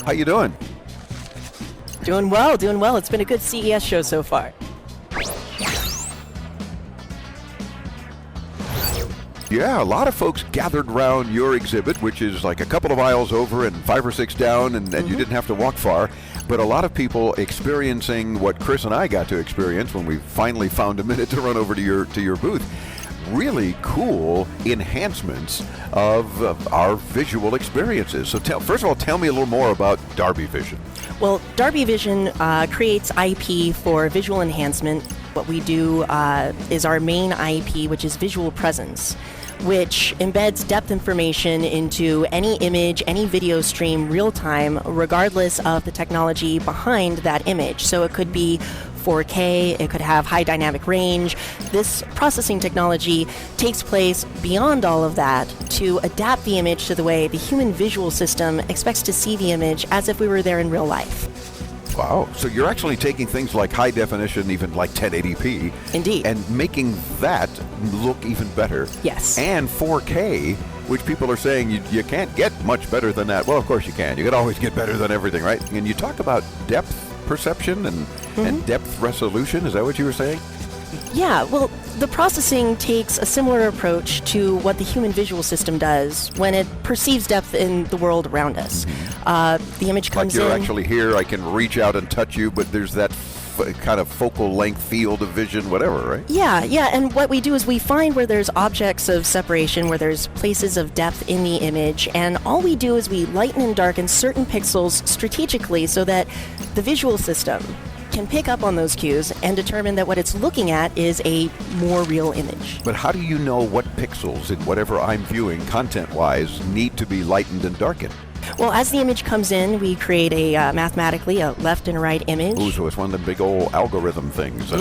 How you doing? Doing well, doing well. It's been a good CES show so far. Yeah, a lot of folks gathered around your exhibit, which is like a couple of aisles over and 5 or 6 down, and you didn't have to walk far. But a lot of people experiencing what Chris and I got to experience when we finally found a minute to run over to your booth. Really cool enhancements of our visual experiences. So first of all, tell me a little more about DarbeeVision. Well, DarbeeVision creates IP for visual enhancement. What we do is our main IP, which is visual presence, which embeds depth information into any image, any video stream real time, regardless of the technology behind that image. So it could be 4K, it could have high dynamic range. This processing technology takes place beyond all of that to adapt the image to the way the human visual system expects to see the image as if we were there in real life. Wow, so you're actually taking things like high definition, even like 1080p. Indeed. And making that look even better. Yes. And 4K, which people are saying you can't get much better than that. Well, of course you can. You can always get better than everything, right? And you talk about depth perception and depth resolution. Is that what you were saying? Yeah, well, the processing takes a similar approach to what the human visual system does when it perceives depth in the world around us. The image comes in. Like you're actually here, I can reach out and touch you, but there's that kind of focal length field of vision, whatever, right? Yeah, and what we do is we find where there's objects of separation, where there's places of depth in the image, and all we do is we lighten and darken certain pixels strategically so that the visual system can pick up on those cues and determine that what it's looking at is a more real image. But how do you know what pixels in whatever I'm viewing content-wise need to be lightened and darkened? Well, as the image comes in, we create a mathematically a left and right image. Ooh, so it's one of the big old algorithm things.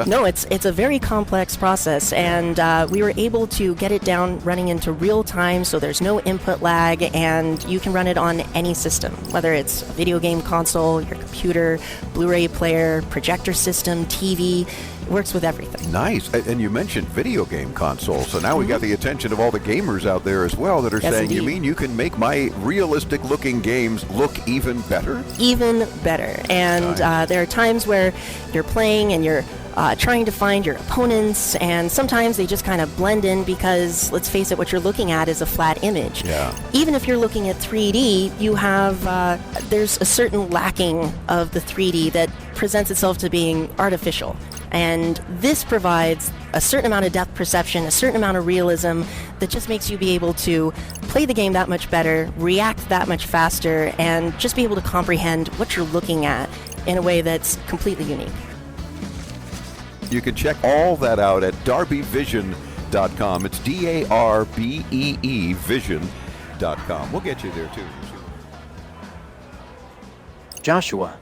No, it's a very complex process, and we were able to get it down running into real time, so there's no input lag, and you can run it on any system, whether it's a video game console, your computer, Blu-ray player, projector system, TV. It works with everything. Nice. And you mentioned video game consoles, so now we got the attention of all the gamers out there as well that are saying, indeed. You mean you can make my realistic looking games look even better? Even better. And there are times where you're playing and you're trying to find your opponents, and sometimes they just kind of blend in because, let's face it, what you're looking at is a flat image. Yeah. Even if you're looking at 3D, you have, there's a certain lacking of the 3D that presents itself to being artificial. And this provides a certain amount of depth perception, a certain amount of realism that just makes you be able to play the game that much better, react that much faster, and just be able to comprehend what you're looking at in a way that's completely unique. You can check all that out at DarbeeVision.com. It's DARBEE Vision.com. We'll get you there too. Joshua,